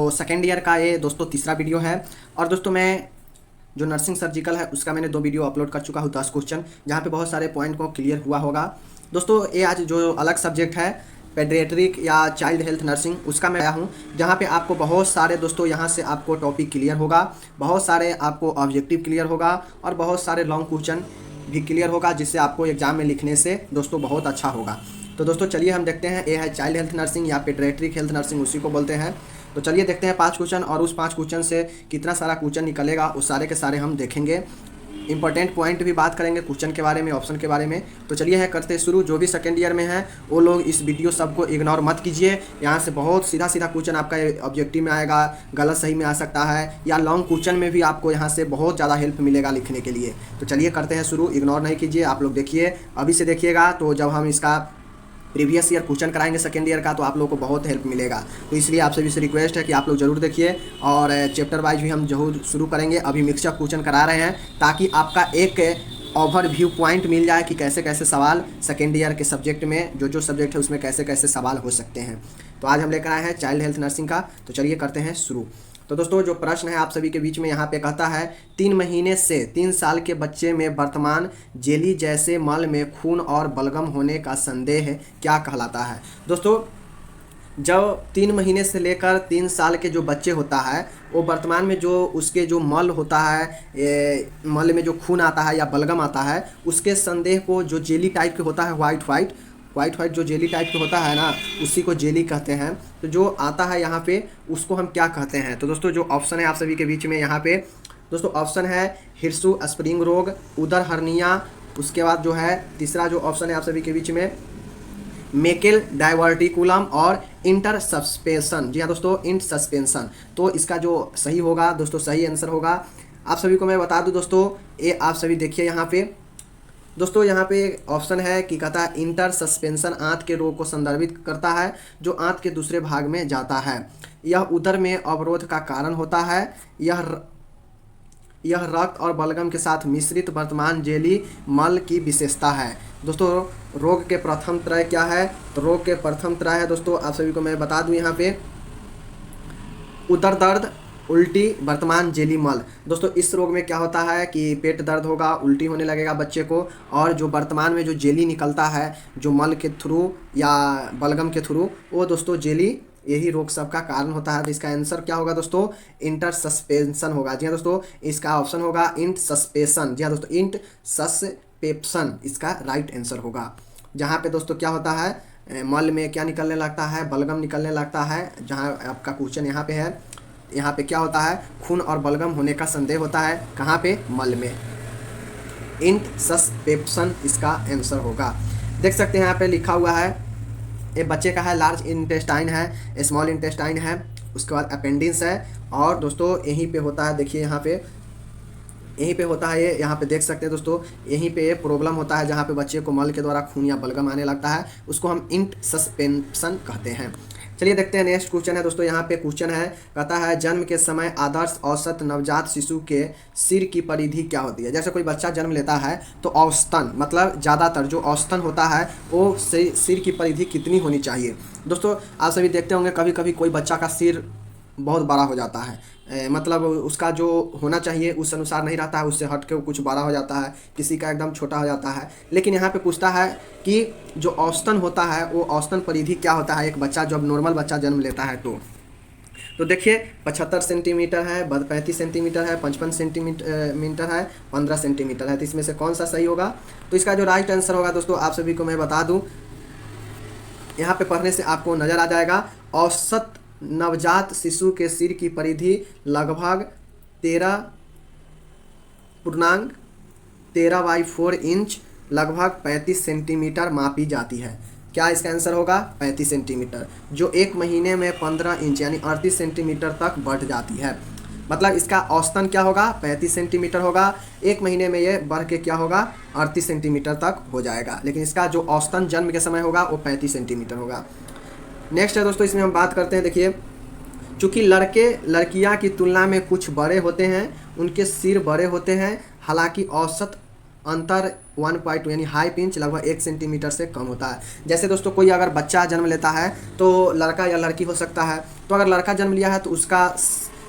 तो second year का ये दोस्तों तीसरा वीडियो है। और दोस्तों मैं जो नर्सिंग सर्जिकल है उसका मैंने 2 वीडियो अपलोड कर चुका हूँ, 10 क्वेश्चन, जहाँ पे बहुत सारे पॉइंट को क्लियर हुआ होगा। दोस्तों ये आज जो अलग सब्जेक्ट है पेडियाट्रिक या चाइल्ड हेल्थ नर्सिंग, उसका मैं आया हूँ, जहाँ पे आपको बहुत सारे दोस्तों यहाँ से आपको टॉपिक क्लियर होगा, बहुत सारे आपको ऑब्जेक्टिव क्लियर होगा और बहुत सारे लॉन्ग क्वेश्चन भी क्लियर होगा, जिससे आपको एग्जाम में लिखने से दोस्तों बहुत अच्छा होगा। तो दोस्तों चलिए हम देखते हैं, ये है चाइल्ड हेल्थ नर्सिंग या पेडियाट्रिक हेल्थ नर्सिंग, उसी को बोलते हैं। तो चलिए देखते हैं 5 क्वेश्चन, और उस 5 क्वेश्चन से कितना सारा क्वेश्चन निकलेगा उस सारे के सारे हम देखेंगे। इंपॉर्टेंट पॉइंट भी बात करेंगे क्वेश्चन के बारे में, ऑप्शन के बारे में। तो चलिए है करते शुरू। जो भी सेकंड ईयर में है वो लोग इस वीडियो सबको इग्नोर मत कीजिए। यहाँ से बहुत सीधा सीधा क्वेश्चन आपका ऑब्जेक्टिव में आएगा, गलत सही में आ सकता है, या लॉन्ग क्वेश्चन में भी आपको यहाँ से बहुत ज़्यादा हेल्प मिलेगा लिखने के लिए। तो चलिए करते हैं शुरू, इग्नोर नहीं कीजिए। आप लोग देखिए, अभी से देखिएगा, तो जब हम इसका प्रीवियस ईयर क्वेश्चन कराएंगे सेकेंड ईयर का, तो आप लोगों को बहुत हेल्प मिलेगा। तो इसलिए आप सभी से रिक्वेस्ट है कि आप लोग जरूर देखिए, और चैप्टर वाइज भी हम जरूर शुरू करेंगे। अभी मिक्सअप क्वेश्चन करा रहे हैं ताकि आपका एक ओवरव्यू पॉइंट मिल जाए कि कैसे कैसे सवाल सेकेंड ईयर के सब्जेक्ट में, जो सब्जेक्ट है उसमें कैसे कैसे सवाल हो सकते हैं। तो आज हम लेकर आए हैं चाइल्ड हेल्थ नर्सिंग का। तो चलिए करते हैं शुरू। तो दोस्तों जो प्रश्न है आप सभी के बीच में यहाँ पे कहता है, 3 महीने से 3 साल के बच्चे में वर्तमान जेली जैसे मल में खून और बलगम होने का संदेह क्या कहलाता है। दोस्तों जब 3 महीने से लेकर 3 साल के जो बच्चे होता है, वो वर्तमान में जो उसके जो मल होता है, मल में जो खून आता है या बलगम आता है, उसके संदेह को जो जेली टाइप के होता है, वाइट जो जेली टाइप के होता है ना, उसी को जेली कहते हैं। तो जो आता है यहाँ पे उसको हम क्या कहते हैं। तो दोस्तों जो ऑप्शन है आप सभी के बीच में यहाँ पे, दोस्तों ऑप्शन है हिर्सू स्प्रिंग रोग, उदर हर्निया, उसके बाद जो है तीसरा जो ऑप्शन है आप सभी के बीच में मेकेल डाइवर्टिकुलम और इंटर सस्पेंशन। जी हाँ दोस्तों, इंट सस्पेंशन। तो इसका जो सही होगा दोस्तों, सही आंसर होगा, आप सभी को मैं बता दूं दोस्तों, ये आप सभी देखिए यहाँ पे दोस्तों, यहाँ पे ऑप्शन है कि कहता है इंटर सस्पेंशन आंत के रोग को संदर्भित करता है जो आंत के दूसरे भाग में जाता है। यह उदर में अवरोध का कारण होता है। यह रक्त और बलगम के साथ मिश्रित वर्तमान जेली मल की विशेषता है। दोस्तों रोग के प्रथम त्रय क्या है, तो रोग के प्रथम त्रय है दोस्तों, आप सभी को मैं बता दूं यहाँ पे, उदर दर्द, उल्टी, वर्तमान जेली मल। दोस्तों इस रोग में क्या होता है कि पेट दर्द होगा, उल्टी होने लगेगा बच्चे को, और जो वर्तमान में जो जेली निकलता है जो मल के थ्रू या बलगम के थ्रू, वो दोस्तों जेली यही रोग सब का कारण होता है। तो इसका आंसर क्या होगा दोस्तों, इंटर सस्पेंशन होगा। जी हाँ दोस्तों, इसका ऑप्शन होगा इंट सस्पेंशन। जी हाँ दोस्तों, इंट सस्पेंशन इसका राइट आंसर होगा। जहाँ पे दोस्तों क्या होता है, मल में क्या निकलने लगता है, बलगम निकलने लगता है। जहाँ आपका क्वेश्चन यहाँ पे है, यहाँ पे क्या होता है, खून और बलगम होने का संदेह होता है, कहाँ पे, मल में। इंट सस्पेंशन इसका आंसर होगा। देख सकते हैं यहाँ पे लिखा हुआ है, ये बच्चे का है, लार्ज इंटेस्टाइन है, स्मॉल इंटेस्टाइन है, उसके बाद अपेंडिक्स है, और दोस्तों यहीं पे होता है, देखिए यहाँ पे, यहीं पे होता है ये, यहाँ पे देख सकते हैं दोस्तों, यहीं पे प्रॉब्लम होता है जहाँ पे बच्चे को मल के द्वारा खून या बलगम आने लगता है, उसको हम इंट सस्पेंशन कहते हैं। चलिए देखते हैं नेक्स्ट क्वेश्चन है दोस्तों। यहाँ पे क्वेश्चन है, कहता है जन्म के समय आदर्श औसत नवजात शिशु के सिर की परिधि क्या होती है। जैसे कोई बच्चा जन्म लेता है तो औसतन मतलब ज़्यादातर जो औसतन होता है वो सिर की परिधि कितनी होनी चाहिए। दोस्तों आप सभी देखते होंगे कभी कभी कोई बच्चा का सिर बहुत बड़ा हो जाता है, मतलब उसका जो होना चाहिए उस अनुसार नहीं रहता है, उससे हट के कुछ बड़ा हो जाता है, किसी का एकदम छोटा हो जाता है। लेकिन यहाँ पे पूछता है कि जो औसतन होता है वो औसतन परिधि क्या होता है एक बच्चा जब नॉर्मल बच्चा जन्म लेता है। तो देखिए 75 सेंटीमीटर है, 35 सेंटीमीटर है, 55 सेंटीमीटर है, 15 सेंटीमीटर है। तो इसमें से कौन सा सही होगा। तो इसका जो राइट आंसर होगा दोस्तों, आप सभी को मैं बता दूँ, यहाँ पे पढ़ने से आपको नज़र आ जाएगा, औसत नवजात शिशु के सिर की परिधि लगभग 13.4 इंच लगभग 35 सेंटीमीटर मापी जाती है। क्या इसका आंसर होगा, 35 सेंटीमीटर, जो 1 महीने में 15 इंच यानी 38 सेंटीमीटर तक बढ़ जाती है। मतलब इसका औसतन क्या होगा, 35 सेंटीमीटर होगा, 1 महीने में ये बढ़ के क्या होगा, 38 सेंटीमीटर तक हो जाएगा। लेकिन इसका जो औसतन जन्म के समय होगा वो 35 सेंटीमीटर होगा। नेक्स्ट है दोस्तों, इसमें हम बात करते हैं, देखिए चूँकि लड़के लड़कियां की तुलना में कुछ बड़े होते हैं, उनके सिर बड़े होते हैं, हालांकि औसत अंतर 1.2 यानी हाई पिंच लगभग 1 सेंटीमीटर से कम होता है। जैसे दोस्तों कोई अगर बच्चा जन्म लेता है तो लड़का या लड़की हो सकता है, तो अगर लड़का जन्म लिया है तो उसका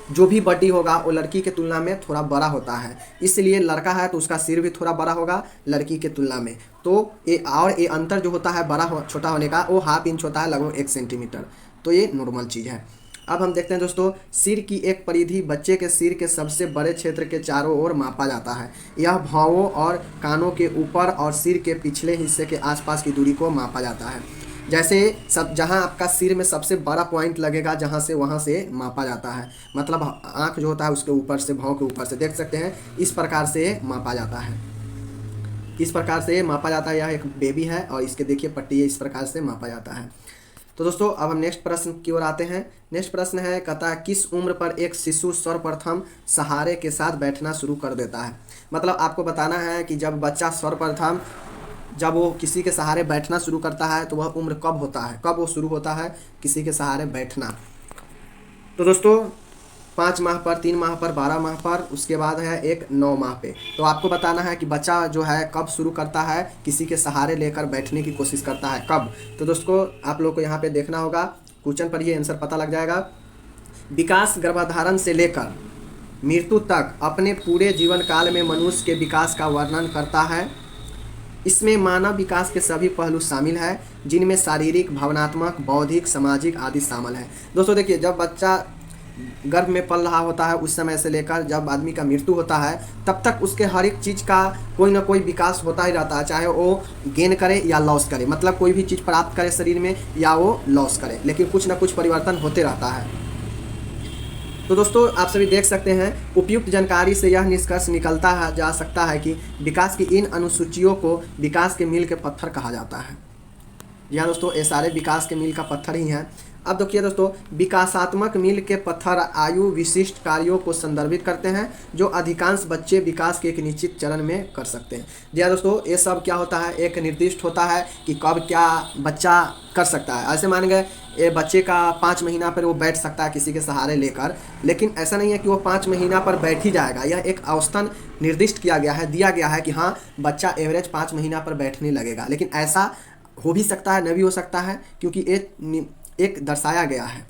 जो भी बॉडी होगा वो लड़की के तुलना में थोड़ा बड़ा होता है, इसलिए लड़का है तो उसका सिर भी थोड़ा बड़ा होगा लड़की के तुलना में। तो ये अंतर जो होता है छोटा होने का वो हाफ इंच होता है लगभग 1 सेंटीमीटर। तो ये नॉर्मल चीज़ है। अब हम देखते हैं दोस्तों, सिर की एक परिधि बच्चे के सिर के सबसे बड़े क्षेत्र के चारों ओर मापा जाता है। यह भौहों और कानों के ऊपर और सिर के पिछले हिस्से के आसपास की दूरी को मापा जाता है। जैसे जहाँ आपका सिर में सबसे बड़ा पॉइंट लगेगा जहाँ से वहाँ से मापा जाता है, मतलब आँख जो होता है उसके ऊपर से, भौं के ऊपर से देख सकते हैं, इस प्रकार से मापा जाता है। इस प्रकार से मापा जाता है। यह एक बेबी है और इसके देखिए पट्टी इस प्रकार से मापा जाता है। तो दोस्तों अब हम नेक्स्ट प्रश्न की ओर आते हैं। नेक्स्ट प्रश्न है, कहता है किस उम्र पर एक शिशु सर्वप्रथम सहारे के साथ बैठना शुरू कर देता है। मतलब आपको बताना है कि जब बच्चा सर्वप्रथम जब वो किसी के सहारे बैठना शुरू करता है तो वह उम्र कब होता है, कब वो शुरू होता है किसी के सहारे बैठना। तो दोस्तों 5 माह पर, 3 माह पर, 12 माह पर, उसके बाद है एक 9 माह पे। तो आपको बताना है कि बच्चा जो है कब शुरू करता है किसी के सहारे लेकर बैठने की कोशिश करता है, कब। तो दोस्तों आप लोग को यहाँ पे देखना होगा, क्वेश्चन पर ये आंसर पता लग जाएगा। विकास गर्भधारण से लेकर मृत्यु तक अपने पूरे जीवन काल में मनुष्य के विकास का वर्णन करता है। इसमें मानव विकास के सभी पहलू शामिल हैं, जिनमें शारीरिक, भावनात्मक, बौद्धिक, सामाजिक आदि शामिल हैं। दोस्तों देखिए, जब बच्चा गर्भ में पल रहा होता है उस समय से लेकर जब आदमी का मृत्यु होता है तब तक उसके हर एक चीज़ का कोई ना कोई विकास होता ही रहता है, चाहे वो गेन करे या लॉस करे, मतलब कोई भी चीज़ प्राप्त करे शरीर में या वो लॉस करे, लेकिन कुछ ना कुछ परिवर्तन होते रहता है। तो दोस्तों आप सभी देख सकते हैं, उपयुक्त जानकारी से यह निष्कर्ष निकलता है जा सकता है कि विकास की इन अनुसूचियों को विकास के मील के पत्थर कहा जाता है। जी हाँ दोस्तों, ये सारे विकास के मील का पत्थर ही हैं। अब देखिए दोस्तों, विकासात्मक मील के पत्थर आयु विशिष्ट कार्यों को संदर्भित करते हैं जो अधिकांश बच्चे विकास के एक निश्चित चरण में कर सकते हैं। जी हाँ दोस्तों, ये सब क्या होता है, एक निर्दिष्ट होता है कि कब क्या बच्चा कर सकता है। ऐसे मान गए ये बच्चे का 5 महीना पर वो बैठ सकता है किसी के सहारे लेकर, लेकिन ऐसा नहीं है कि वो 5 महीना पर बैठ ही जाएगा। यह एक औसतन निर्दिष्ट किया गया है, दिया गया है कि हाँ बच्चा एवरेज 5 महीना पर बैठने लगेगा, लेकिन ऐसा हो भी सकता है, न भी हो सकता है, क्योंकि एक दर्शाया गया है।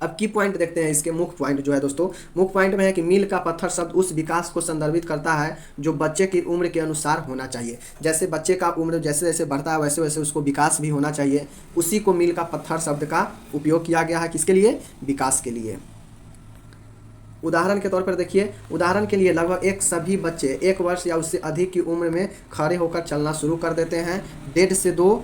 अब की पॉइंट देखते हैं, इसके मुख्य पॉइंट जो है दोस्तों, मुख्य पॉइंट में है कि मील का पत्थर शब्द उस विकास को संदर्भित करता है जो बच्चे की उम्र के अनुसार होना चाहिए। जैसे बच्चे का उम्र जैसे जैसे बढ़ता है वैसे वैसे उसको विकास भी होना चाहिए, उसी को मील का पत्थर शब्द का उपयोग किया गया है। किसके लिए? विकास के लिए। उदाहरण के तौर पर देखिए, उदाहरण के लिए लगभग सभी बच्चे 1 वर्ष या उससे अधिक की उम्र में खड़े होकर चलना शुरू कर देते हैं, 1.5 से 2।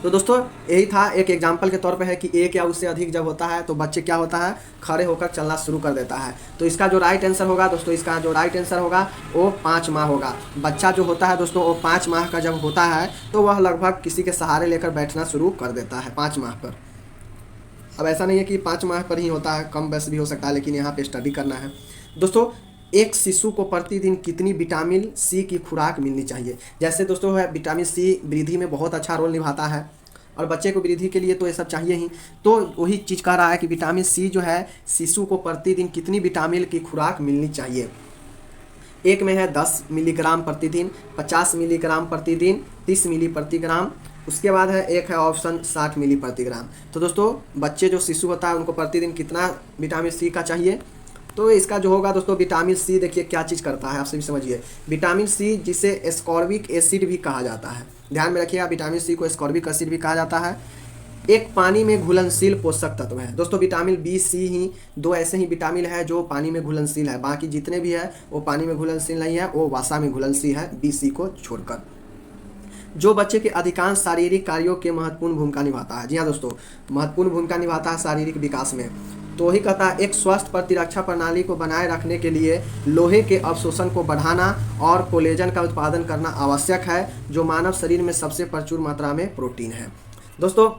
तो दोस्तों यही था, एक एग्जाम्पल के तौर पे है कि 1 या उससे अधिक जब होता है तो बच्चे क्या होता है, खड़े होकर चलना शुरू कर देता है। तो इसका जो राइट आंसर होगा दोस्तों, इसका जो राइट आंसर होगा वो 5 माह होगा। बच्चा जो होता है दोस्तों वो 5 माह का जब होता है तो वह लगभग किसी के सहारे लेकर बैठना शुरू कर देता है 5 माह पर। अब ऐसा नहीं है कि 5 माह पर ही होता है, कम वैसे भी हो सकता है, लेकिन यहाँ पे स्टडी करना है। दोस्तों एक शिशु को प्रतिदिन कितनी विटामिन सी की खुराक मिलनी चाहिए। जैसे दोस्तों है विटामिन सी वृद्धि में बहुत अच्छा रोल निभाता है और बच्चे को वृद्धि के लिए तो ये सब चाहिए ही। तो वही चीज़ कह रहा है कि विटामिन सी जो है शिशु को प्रतिदिन कितनी विटामिन की खुराक मिलनी चाहिए। एक में है 10 मिलीग्राम प्रतिदिन, 50 मिलीग्राम प्रतिदिन, 30 मिली प्रति ग्राम। उसके बाद है एक है ऑप्शन 60 मिली प्रति ग्राम। तो दोस्तों बच्चे जो शिशु होता है उनको प्रतिदिन कितना विटामिन सी का चाहिए। तो इसका जो होगा दोस्तों विटामिन सी देखिए क्या चीज़ करता है, आप सभी समझिए। विटामिन सी जिसे एस्कॉर्बिक एसिड भी कहा जाता है, ध्यान में रखिएगा, विटामिन सी को एस्कॉर्बिक एसिड भी कहा जाता है। एक पानी में घुलनशील पोषक तत्व है दोस्तों। विटामिन बी, सी ही 2 ऐसे ही विटामिन है जो पानी में घुलनशील है, बाकी जितने भी है वो पानी में घुलनशील नहीं है, वो वसा में घुलनशील है, बी, सी को छोड़कर, जो बच्चे के अधिकांश शारीरिक कार्यों के महत्वपूर्ण भूमिका निभाता है। जी हाँ दोस्तों, महत्वपूर्ण भूमिका निभाता है शारीरिक विकास में। तो ही कहता है एक स्वस्थ प्रतिरक्षा प्रणाली को बनाए रखने के लिए लोहे के अवशोषण को बढ़ाना और कोलेजन का उत्पादन करना आवश्यक है, जो मानव शरीर में सबसे प्रचुर मात्रा में प्रोटीन है। दोस्तों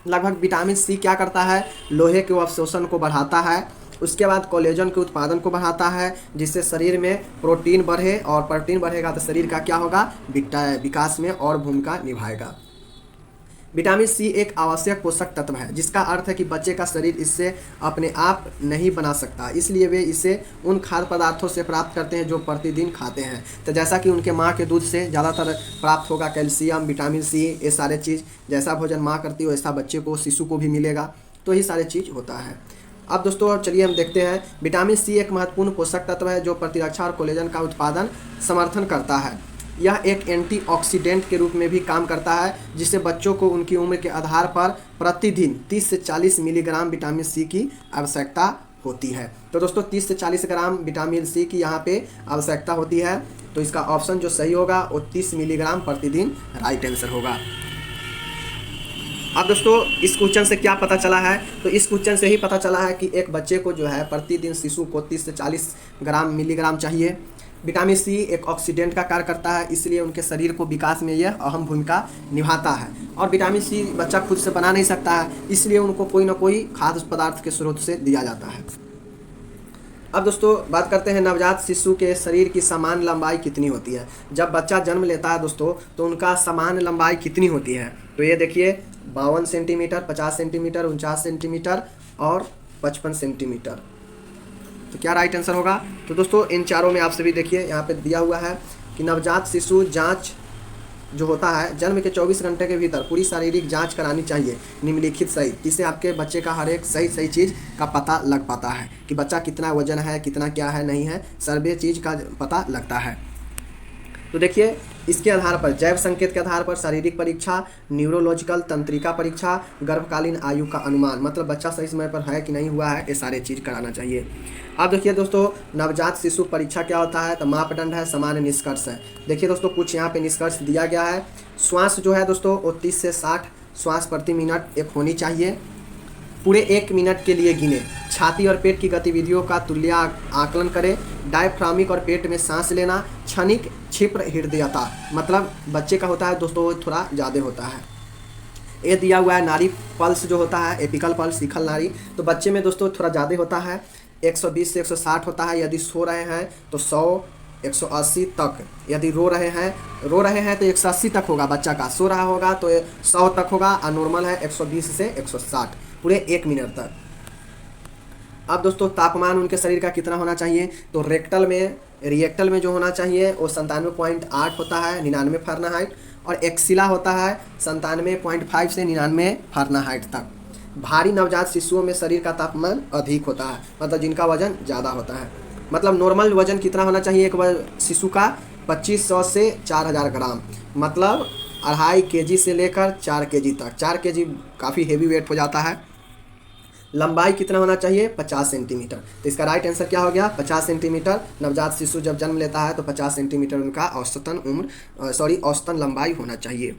लगभग विटामिन सी क्या करता है, लोहे के अवशोषण को बढ़ाता है, उसके बाद कोलेजन के उत्पादन को बढ़ाता है, जिससे शरीर में प्रोटीन बढ़े, और प्रोटीन बढ़ेगा तो शरीर का क्या होगा, विकास में और भूमिका निभाएगा। विटामिन सी एक आवश्यक पोषक तत्व है, जिसका अर्थ है कि बच्चे का शरीर इससे अपने आप नहीं बना सकता, इसलिए वे इसे उन खाद्य पदार्थों से प्राप्त करते हैं जो प्रतिदिन खाते हैं। तो जैसा कि उनके माँ के दूध से ज़्यादातर प्राप्त होगा कैल्शियम, विटामिन सी, ये सारे चीज़। जैसा भोजन माँ करती है वैसा बच्चे को, शिशु को भी मिलेगा, तो ये सारे चीज़ होता है। अब दोस्तों चलिए हम देखते हैं, विटामिन सी एक महत्वपूर्ण पोषक तत्व है जो प्रतिरक्षा और कोलेजन का उत्पादन समर्थन करता है। यह एक एंटीऑक्सीडेंट के रूप में भी काम करता है, जिससे बच्चों को उनकी उम्र के आधार पर प्रतिदिन 30 से 40 मिलीग्राम विटामिन सी की आवश्यकता होती है। तो दोस्तों 30 से 40 ग्राम विटामिन सी की यहाँ पे आवश्यकता होती है, तो इसका ऑप्शन जो सही होगा वो 30 मिलीग्राम प्रतिदिन राइट आंसर होगा। अब दोस्तों इस क्वेश्चन से क्या पता चला है, तो इस क्वेश्चन से ही पता चला है कि एक बच्चे को जो है प्रतिदिन शिशु को 30 से 40 मिलीग्राम चाहिए। विटामिन सी एक ऑक्सीडेंट का कार्य करता है, इसलिए उनके शरीर को विकास में यह अहम भूमिका निभाता है। और विटामिन सी बच्चा खुद से बना नहीं सकता है, इसलिए उनको कोई ना कोई खाद्य पदार्थ के स्रोत से दिया जाता है। अब दोस्तों बात करते हैं, नवजात शिशु के शरीर की समान लंबाई कितनी होती है। जब बच्चा जन्म लेता है दोस्तों, तो उनका समान लंबाई कितनी होती है, तो ये देखिए 52 सेंटीमीटर, 50 सेंटीमीटर, 49 सेंटीमीटर और 55 सेंटीमीटर। तो क्या राइट आंसर होगा, तो दोस्तों इन चारों में आप सभी देखिए यहाँ पे दिया हुआ है कि नवजात शिशु जांच जो होता है, जन्म के 24 घंटे के भीतर पूरी शारीरिक जांच करानी चाहिए निम्नलिखित सही, जिससे आपके बच्चे का हर एक सही चीज़ का पता लग पाता है कि बच्चा कितना वजन है, कितना क्या है, नहीं है, सर्वे चीज़ का पता लगता है। तो देखिए इसके आधार पर, जैव संकेत के आधार पर शारीरिक परीक्षा, न्यूरोलॉजिकल तंत्रिका परीक्षा, गर्भकालीन आयु का अनुमान, मतलब बच्चा सही समय पर है कि नहीं हुआ है, ये सारे चीज़ कराना चाहिए। अब देखिए दोस्तों नवजात शिशु परीक्षा क्या होता है, तो मापदंड है, सामान्य निष्कर्ष है। देखिए दोस्तों कुछ यहाँ पे निष्कर्ष दिया गया है। श्वास जो है दोस्तों वो 30 से 60 श्वास प्रति मिनट एक होनी चाहिए। पूरे 1 मिनट के लिए गिने। छाती और पेट की गतिविधियों का तुल्य आकलन करें। डायफ्रामिक और पेट में सांस लेना। क्षणिक क्षिप्र हृदयता, मतलब बच्चे का होता है दोस्तों वो थोड़ा ज़्यादा होता है। ये दिया हुआ है नाड़ी पल्स जो होता है, एपिकल पल्स, शिखल नाड़ी, तो बच्चे में दोस्तों थोड़ा ज़्यादा होता है, 120 से 160 होता है। यदि सो रहे हैं तो 100 180 तक, यदि रो रहे हैं तो 180 तक होगा बच्चा का, सो रहा होगा तो 100 तक होगा, और नॉर्मल है 120 से 160 पूरे 1 मिनट तक। अब दोस्तों तापमान उनके शरीर का कितना होना चाहिए, तो रिएक्टल में जो होना चाहिए वो 97.8 होता है 99 फ़ारेनहाइट, और एक्सिला होता है 97.5 से 99 फ़ारेनहाइट तक। भारी नवजात शिशुओं में शरीर का तापमान अधिक होता है, मतलब जिनका वजन ज़्यादा होता है। मतलब नॉर्मल वजन कितना होना चाहिए एक शिशु का, 2500 से 4000 ग्राम, मतलब 2.5 kg से लेकर 4 kg तक। 4 kg काफ़ी हेवी वेट हो जाता है। लंबाई कितना होना चाहिए, 50 सेंटीमीटर। तो इसका राइट आंसर क्या हो गया, 50 सेंटीमीटर। नवजात शिशु जब जन्म लेता है तो 50 सेंटीमीटर उनका औसतन लंबाई होना चाहिए।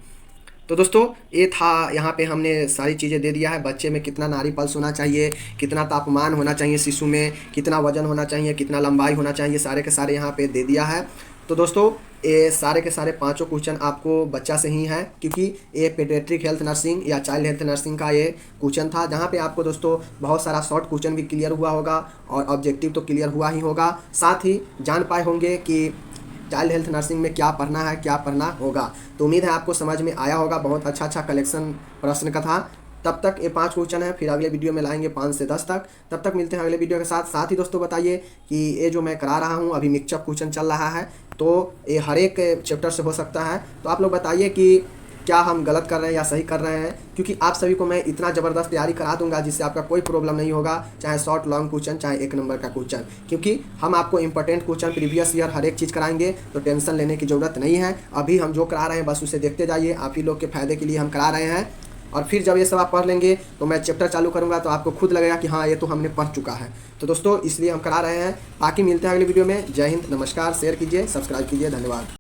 तो दोस्तों ये था, यहाँ पे हमने सारी चीज़ें दे दिया है। बच्चे में कितना नाड़ी पल्स होना चाहिए, कितना तापमान होना चाहिए शिशु में, कितना वजन होना चाहिए, कितना लंबाई होना चाहिए, सारे के सारे यहाँ पे दे दिया है। तो दोस्तों ये सारे के सारे 5 क्वेश्चन आपको बच्चा से ही है, क्योंकि ये पेडियाट्रिक हेल्थ नर्सिंग या चाइल्ड हेल्थ नर्सिंग का ये क्वेश्चन था, जहाँ पे आपको दोस्तों बहुत सारा शॉर्ट क्वेश्चन भी क्लियर हुआ होगा और ऑब्जेक्टिव तो क्लियर हुआ ही होगा। साथ ही जान पाए होंगे कि चाइल्ड हेल्थ नर्सिंग में क्या पढ़ना है, क्या पढ़ना होगा। तो उम्मीद है आपको समझ में आया होगा। बहुत अच्छा कलेक्शन प्रश्न का था। तब तक ये 5 क्वेश्चन है, फिर अगले वीडियो में लाएंगे 5 से 10 तक। तब तक मिलते हैं अगले वीडियो के साथ ही दोस्तों बताइए कि ये जो मैं करा रहा हूँ अभी मिक्सअप क्वेश्चन चल रहा है, तो ये हर एक चैप्टर से हो सकता है। तो आप लोग बताइए कि क्या हम गलत कर रहे हैं या सही कर रहे हैं, क्योंकि आप सभी को मैं इतना ज़बरदस्त तैयारी करा दूंगा जिससे आपका कोई प्रॉब्लम नहीं होगा, चाहे शॉर्ट लॉन्ग क्वेश्चन, चाहे 1 नंबर का क्वेश्चन, क्योंकि हम आपको इंपॉर्टेंट क्वेश्चन प्रीवियस ईयर हर एक चीज़ कराएंगे। तो टेंशन लेने की ज़रूरत नहीं है। अभी हम जो करा रहे हैं बस उसे देखते जाइए, आप ही लोग के फायदे के लिए हम करा रहे हैं। और फिर जब ये सब आप पढ़ लेंगे तो मैं चैप्टर चालू करूँगा तो आपको खुद लगेगा कि हाँ ये तो हमने पढ़ चुका है। तो दोस्तों इसलिए हम करा रहे हैं। बाकी मिलते हैं अगले वीडियो में। जय हिंद, नमस्कार, शेयर कीजिए, सब्सक्राइब कीजिए, धन्यवाद।